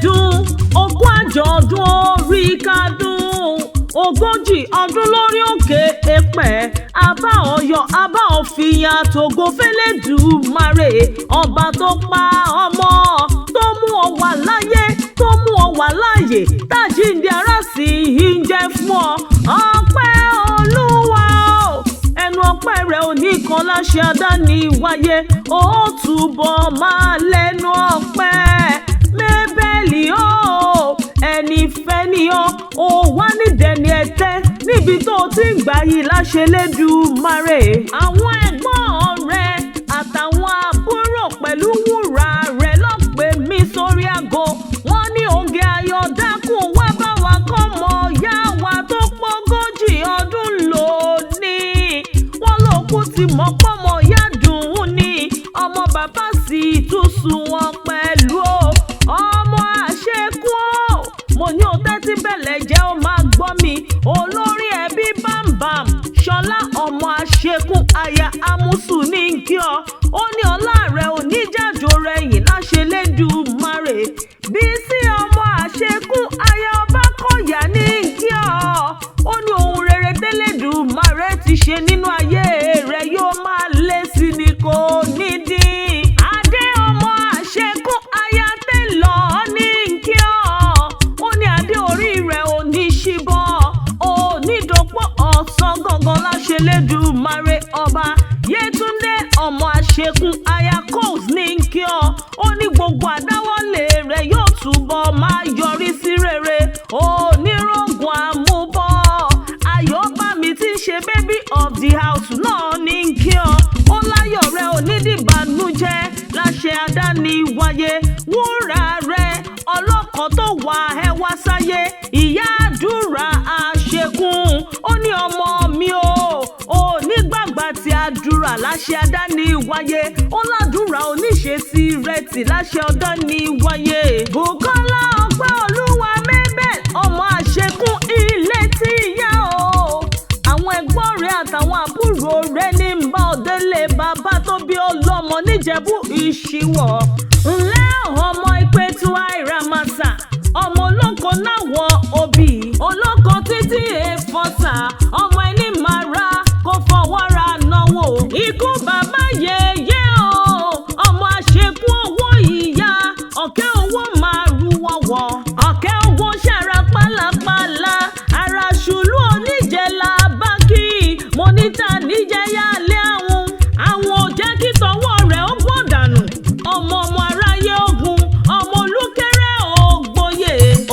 dún ogún àjọ̀dún orí kádùn 40 ọdún lórí òkè èpẹ̀ abá ọ̀yọ́ abá òfìyàn tògo fẹ́lẹ́dùmarè ọba tó pa ọmọ tó mú ọ wà láyé tó mú ọ wà láàyè tájíǹde ara sì ń jẹ́ fún ọ ọpẹ́ olúwa o ẹnu ọpẹ́ rẹ̀ ò ní kan láṣẹ àdáni wáyé ó túbọ̀ máa lẹ́nu ọpẹ́ mẹ́bẹ́lì o ẹni fẹ́ ni ó wá nídẹ̀ẹ́ni ẹ̀tẹ́ níbi tó ti ń gbà yìí láṣẹ lẹ́dùmarè àwọn ẹ̀gbọ́n rẹ̀ àtàwọn àbúrò pẹ̀lú wúrà rẹ̀ ló pè mí sórí aago wọ́n ní oge ayọ̀ dákun wá bá wa kọ́ mọ yá wa tó pọ́gójì ọdún lónìí wọ́n ló kú ti mọ̀ pọ́mọ yá dùn ún ní ọmọ bàbá sì tún sùn wọn pẹ̀lú ọmọ àṣekú mo ní o tẹ́tí bẹ̀lẹ̀ jẹ́ ó máa gbọ́ mi olórí ẹbí bámbàm ṣọlá ọmọ àṣekú aya amúsù ní kí ọ ó ní ọlá rẹ ò ní jàjò rẹ yìí láṣẹ lẹ́dùmarè bí sí ọmọ àṣekú aya ọba kọ̀yà ní kí ọ ó ní ohun rere tẹ́lẹ̀dùmarè ti ṣe nínú ayé rẹ yóò máa lé sí ni kò ní dín adé ọmọ àṣekú aya tẹ́lọ̀ ní kí ọ ó ní adé orí rẹ ò ní ṣíbọ̀ ò ní dòpọ̀ ọ̀sán gangan láṣẹ lẹ́dùmarè ọba yétúndé ọmọ àṣekún aya coles ní kí ọ ó ní gbogbo àdáwọ́lé rẹ yóò túbọ̀ máa yọrí sí rere onírògùn àmúbọ̀ ayọ̀bámi tí ń ṣe baby of the house náà ní kí ọ ó láyọ̀ rẹ ò ní dìbànújẹ́ láṣẹ àdáni wáyé wúrà rẹ ọlọ́kọ̀ tó wà ẹ wá sáyé ìyá àdúrà àṣekún ó ní ọmọ mi ò nígbàgbà tí àdúrà láṣẹ àdáni wáyé ó ládùúrà oníṣesí rẹ tì láṣẹ àdáni wáyé Bùkọ́lá ọpẹ́ olúwa mẹ́bẹ̀ ọmọ àṣekún ilé tí yá o àwọn ẹ̀gbọ́n rẹ̀ àtàwọn àbúrò rẹ̀ ní ń bá ọdẹlẹ bàbá tó bí ọlọ́mọ níjẹ̀bú Ìṣíwọ̀ ńlẹ́ ọmọ ìpẹ̀tù àìràmàṣà ọmọ olóko náà wọ òbí olóko títí èèfọ̀sà ọmọ ẹni màrá kò fọwọ́ ra náwó ikú bàbá yèyé o ọmọ àṣekú owó ìyá ọ̀kẹ́ owó máa rú wọ̀wọ̀ ọ̀kẹ́ owó ṣàrà pálapàla ara ṣùlù oníjẹ̀lá bákì mọ́nítà níjẹ̀yà lé àwọn ò jẹ́ kí tọwọ́ rẹ̀ ó bọ̀ dànù ọmọ aráyé ogun ọmọ olúkẹ́rẹ́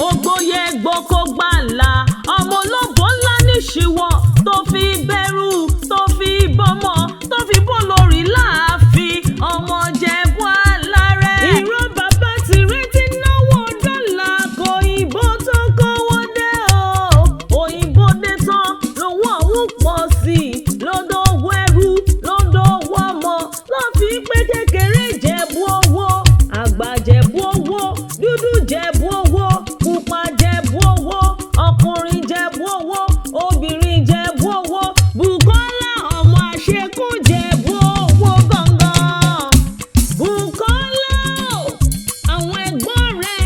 ògbóyè gboko gbàlà ọmọ olóbó ńlá níṣìwọ̀ tó fi bẹ̀rù tó fi bọ́mọ tó fi bọ́ lórí láàfin ọmọ jẹ̀bú alárẹ̀. ìran bàbá ti retí náwó dọ́là kò òyìnbó tó kówó dé o òyìnbó dé tán lówó ọ̀hún pọ̀ sí i lọ́dọ̀ owó ẹrú lọ́dọ̀ owó ọmọ lọ́ fi pé kékeré jẹ̀bú owó àgbà jẹ̀bú owó dúdú jẹ̀bú owó pupa jẹ̀bú owó ọkùnrin jẹ̀bú owó obìnrin jẹ̀bú owó Bùkọ́lá ọmọ àṣekú jẹ̀bú owó gangan Bùkọ́lá àwọn ẹ̀gbọ́n rẹ̀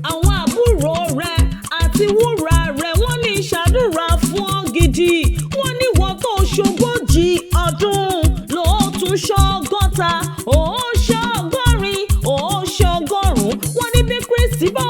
àwọn àbúrò rẹ̀ àti wúrà rẹ̀ wọ́n ní ìṣàdúrà fún ọ gidi wọ́n ní wọ́n tó ṣogójì ọdún lóòótún ṣọgọ́ta ó ṣọgọ́rin ó ṣọgọ́rùn-ún wọ́n ní bí Kristi bá